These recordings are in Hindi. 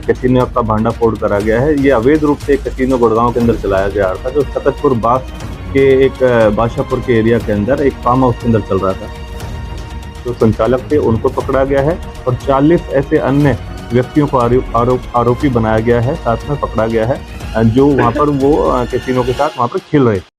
कैसीनो का भांडाफोड़ करा गया है। ये अवैध रूप से कैसीनो गुड़गांव के अंदर चलाया जा रहा था, जो सकतपुर बास के एक बादशाहपुर के एरिया के अंदर एक फार्म हाउस के अंदर चल रहा था। जो संचालक थे उनको पकड़ा गया है और 40 ऐसे अन्य व्यक्तियों को आरोपी बनाया गया है, साथ में पकड़ा गया है, जो वहाँ पर वो कैसीनो के साथ वहाँ पर खेल रहे थे।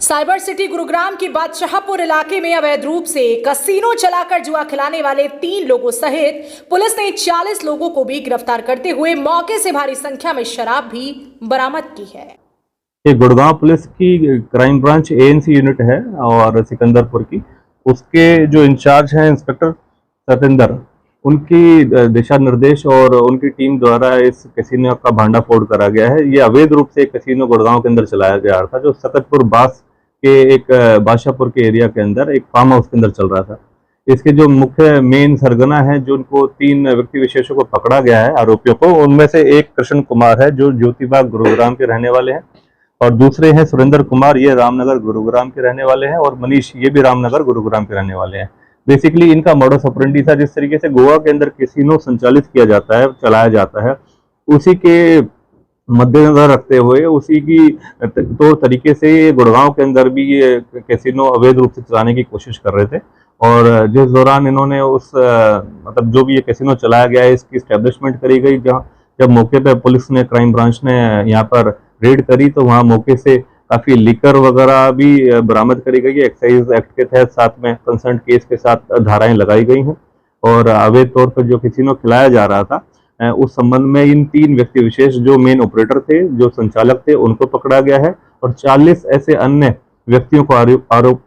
साइबर सिटी गुरुग्राम के बादशाहपुर इलाके में अवैध रूप से कसीनो चलाकर जुआ खिलाने वाले 3 लोगों सहित पुलिस ने 40 लोगों को भी गिरफ्तार करते हुए मौके से भारी संख्या में शराब भी बरामद की है। ये गुड़गांव पुलिस की क्राइम ब्रांच एएनसी यूनिट है और सिकंदरपुर की, उसके जो इंचार्ज हैं इंस्पेक्टर सतेंद्र, उनकी दिशा निर्देश और उनकी टीम द्वारा इस कैसीनो का भांडाफोड़ करा गया है। ये अवैध रूप से कैसीनो गुड़गांव के अंदर चलाया जा रहा था, जो सकतपुर बास के एक बादशाहपुर के एरिया के अंदर एक फार्म हाउस के अंदर चल रहा था। इसके जो मुख्य मेन सरगना है, जो उनको 3 व्यक्ति विशेषों को पकड़ा गया है आरोपियों को, उनमें से एक कृष्ण कुमार है जो ज्योतिबाग गुरुग्राम के रहने वाले हैं, और दूसरे हैं सुरेंद्र कुमार, ये रामनगर गुरुग्राम के रहने वाले हैं, और मनीष ये भी रामनगर गुरुग्राम के रहने वाले हैं। बेसिकली इनका मोडस ऑपरेंडी था, जिस तरीके से गोवा के अंदर कैसीनो संचालित किया जाता है, चलाया जाता है, उसी के मद्देनजर रखते हुए उसी की तौर तरीके से गुड़गांव के अंदर भी ये कैसीनो अवैध रूप से चलाने की कोशिश कर रहे थे। और जिस दौरान इन्होंने उस मतलब जो भी ये कैसीनो चलाया गया है, इसकी एस्टेब्लिशमेंट करी गई। जब मौके पे पुलिस ने, क्राइम ब्रांच ने यहाँ पर रेड करी, तो वहाँ मौके से काफ़ी लिकर वगैरह भी बरामद करी गई है। एक्साइज एक्ट के तहत साथ में कंसर्न केस के साथ धाराएं लगाई गई हैं, और अवैध तौर पर जो कैसीनो खिलाया जा रहा था उस संबंध में इन 3 व्यक्ति विशेष जो मेन ऑपरेटर थे, जो संचालक थे, उनको पकड़ा गया है, और 40 ऐसे अन्य व्यक्तियों को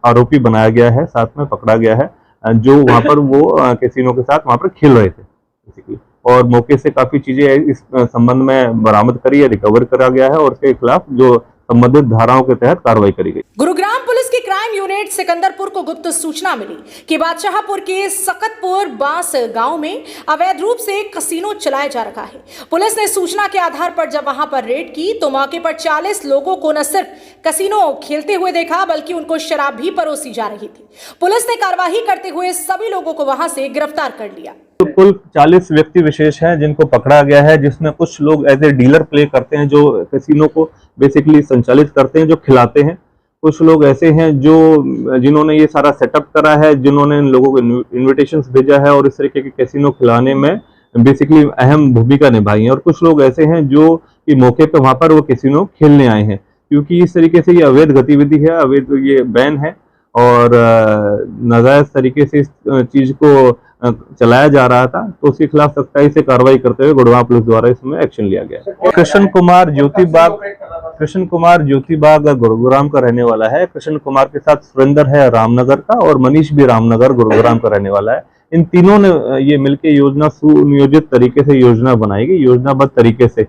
आरोपी बनाया गया है, साथ में पकड़ा गया है, जो वहाँ पर वो कैसीनो के साथ वहाँ पर खेल रहे थे बेसिकली। और मौके से काफी चीजें इस संबंध में बरामद करी है, रिकवर करा गया है, और उसके खिलाफ जो संबंधित धाराओं के तहत कार्रवाई करी गई। गुरुग्राम पुलिस की क्राइम यूनिट सिकंदरपुर को गुप्त सूचना मिली कि बादशाहपुर के सकतपुर बास गांव में अवैध रूप से कसीनो चलाया जा रहा है। पुलिस ने सूचना के आधार पर जब वहां पर रेड की, तो मौके पर 40 लोगों को न सिर्फ कसीनो खेलते हुए देखा, बल्कि उनको शराब भी परोसी जा रही थी। पुलिस ने कार्रवाई करते हुए सभी लोगों को वहां से गिरफ्तार कर लिया। तो कुल 40 व्यक्ति विशेष हैं जिनको पकड़ा गया है, जिसमें कुछ लोग एज ए डीलर प्ले करते हैं, जो कैसीनो को बेसिकली संचालित करते हैं, जो खिलाते हैं। कुछ लोग ऐसे हैं जिन्होंने ये सारा सेटअप करा है, जिन्होंने इन लोगों को इन्विटेशंस भेजा है और इस तरीके के कैसीनो खिलाने में बेसिकली अहम भूमिका निभाई है। और कुछ लोग ऐसे हैं जो कि मौके पे वहां पर वो कैसीनो खेलने आए हैं, क्योंकि इस तरीके से ये अवैध गतिविधि है, अवैध ये बैन है, और नाजायज तरीके से इस चीज को चलाया जा रहा था, तो उसके खिलाफ सख्ताई से कार्रवाई करते हुए गुड़गांव पुलिस द्वारा इसमें एक्शन लिया गया। कृष्ण कुमार ज्योतिबाग गुरुग्राम का रहने वाला है। कृष्ण कुमार के साथ सुरेंद्र है रामनगर का, और मनीष भी रामनगर गुरुग्राम का रहने वाला है। इन तीनों ने ये मिलकर योजना सुनियोजित तरीके से योजना बनाई गई, योजनाबद्ध तरीके से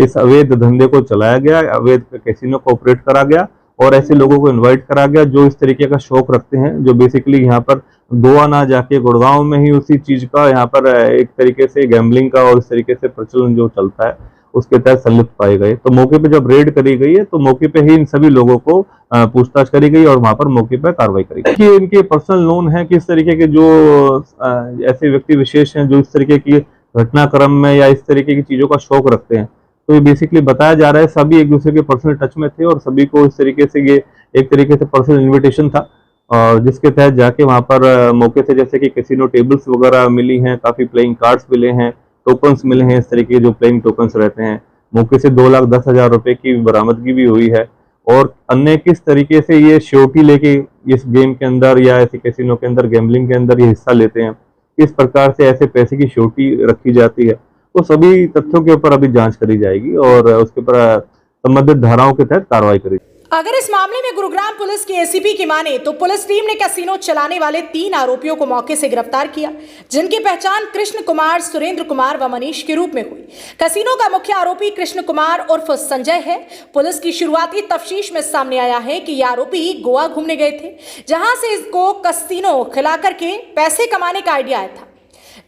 इस अवैध धंधे को चलाया गया, अवैध कैसीनो को ऑपरेट करा गया, और ऐसे लोगों को इनवाइट करा गया जो इस तरीके का शौक रखते हैं, जो बेसिकली यहाँ पर गोवा ना जाके गुड़गांव में ही उसी चीज का यहाँ पर एक तरीके से गैम्बलिंग का और इस तरीके से प्रचलन जो चलता है, उसके तहत संलिप्त पाए गए। तो मौके पे जब रेड करी गई है, तो मौके पे ही इन सभी लोगों को पूछताछ करी गई और वहां पर मौके पर कार्रवाई करी गई। कि इनके पर्सनल नोन है कि इस तरीके के जो ऐसे व्यक्ति विशेष हैं जो इस तरीके की घटनाक्रम में या इस तरीके की चीजों का शौक रखते हैं, तो ये बेसिकली बताया जा रहा है सभी एक दूसरे के पर्सनल टच में थे, और सभी को इस तरीके से ये एक तरीके से पर्सनल इन्विटेशन था, और जिसके तहत जाके वहां पर मौके से जैसे कि कैसीनो टेबल्स वगैरह मिली हैं, काफी प्लेइंग कार्ड्स मिले हैं, टोकन्स मिले हैं, इस तरीके के जो प्लेइंग टोकन्स रहते हैं। मौके से 2,10,000 रुपए की बरामदगी भी हुई है, और अन्य किस तरीके से ये श्योरिटी लेके इस गेम के अंदर या ऐसे कैसीनो के अंदर गैम्बलिंग के अंदर ये हिस्सा लेते हैं, किस प्रकार से ऐसे पैसे की श्योरिटी रखी जाती है, तो सभी तथ्यों के ऊपर अभी जांच करी जाएगी और उसके ऊपर संबंधित धाराओं के तहत कार्रवाई करी। अगर इस मामले में गुरुग्राम पुलिस के एसीपी की माने तो पुलिस टीम ने कैसीनो चलाने वाले 3 आरोपियों को मौके से गिरफ्तार किया, जिनकी पहचान कृष्ण कुमार, सुरेंद्र कुमार व मनीष के रूप में हुई। कैसीनो का मुख्य आरोपी कृष्ण कुमार उर्फ संजय है। पुलिस की शुरुआती तफ्तीश में सामने आया है कि ये आरोपी गोवा घूमने गए थे, जहां से इसको कैसीनो खिला करके पैसे कमाने का आइडिया आया था,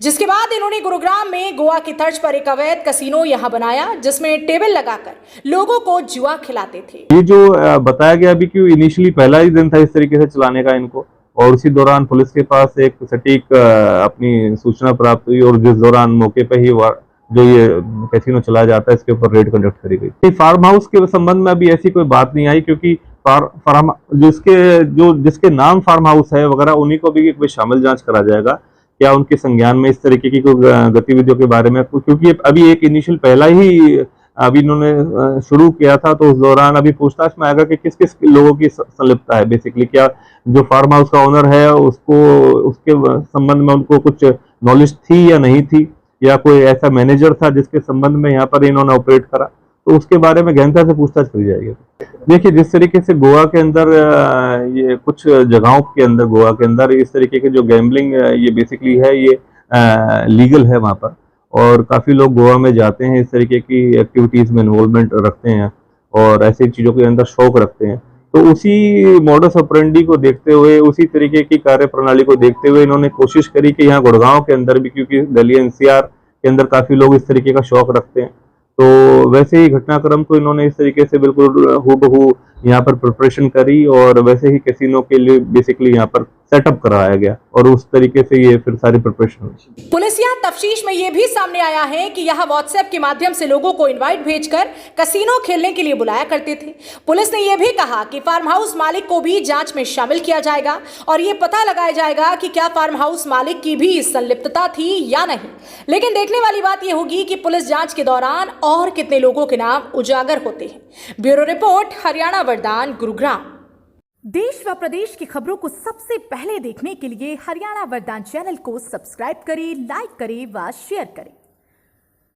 जिसके बाद इन्होंने गुरुग्राम में गोवा की तर्ज पर एक अवैध कैसीनो यहां बनाया, जिसमें टेबल लगाकर लोगों को जुआ खिलाते थे। ये जो बताया गया अभी कि इनिशियली पहला ही दिन था इस तरीके से चलाने का इनको, और उसी दौरान पुलिस के पास एक सटीक अपनी सूचना प्राप्त हुई और जिस दौरान मौके पर ही जो ये कैसीनो चलाया जाता है इसके ऊपर रेड कंडक्ट करी गई। फार्म हाउस के संबंध में अभी ऐसी कोई बात नहीं आई, क्योंकि फार्म जिसके नाम फार्म हाउस है वगैरह उन्हीं को भी कोई शामिल जांच करा जाएगा, क्या उनके संज्ञान में इस तरीके की कोई गतिविधियों के बारे में, क्योंकि अभी एक इनिशियल पहला ही अभी इन्होंने शुरू किया था, तो उस दौरान अभी पूछताछ में आएगा कि किस किस लोगों की संलिप्तता है। बेसिकली क्या जो फार्म हाउस का ओनर है उसके संबंध में उनको कुछ नॉलेज थी या नहीं थी, या कोई ऐसा मैनेजर था जिसके संबंध में यहाँ पर इन्होंने ऑपरेट करा, तो उसके बारे में गहनता से पूछताछ करी जाएगी। देखिए, जिस तरीके से गोवा के अंदर ये कुछ जगहों के अंदर गोवा के अंदर इस तरीके के जो गैम्बलिंग ये बेसिकली है ये लीगल है वहाँ पर, और काफ़ी लोग गोवा में जाते हैं, इस तरीके की एक्टिविटीज़ में इन्वॉल्वमेंट रखते हैं और ऐसी चीज़ों के अंदर शौक रखते हैं। तो उसी मॉडस ऑपरेंडी को देखते हुए, उसी तरीके की कार्य प्रणाली को देखते हुए इन्होंने कोशिश करी कि यहाँ गुड़गांव के अंदर भी, क्योंकि दिल्ली एनसीआर के अंदर काफ़ी लोग इस तरीके का शौक रखते हैं, तो वैसे ही घटनाक्रम को इन्होंने इस तरीके से बिल्कुल हूबहू यहाँ पर प्रिपरेशन करी और वैसे ही कैसीनो के लिए बेसिकली यहाँ पर सेटअप कराया गया और उस तरीके से ये फिर सारी प्रिपरेशन हुई। पुलिसिया तफ्तीश में यह भी सामने आया है कि यह व्हाट्सएप के माध्यम से लोगों को इनवाइट भेजकर कैसीनो खेलने के लिए बुलाया करते थे। पुलिस ने यह भी कहा कि फार्म हाउस मालिक को भी जांच में शामिल किया जाएगा और यह पता लगाया जाएगा कि क्या फार्म हाउस मालिक की भी संलिप्तता थी या नहीं। लेकिन देखने वाली बात यह होगी कि पुलिस जांच के दौरान और कितने लोगों के नाम उजागर होते हैं। ब्यूरो रिपोर्ट, हरियाणा वरदान, गुरुग्राम। देश व प्रदेश की खबरों को सबसे पहले देखने के लिए हरियाणा वरदान चैनल को सब्सक्राइब करें, लाइक करें व शेयर करें।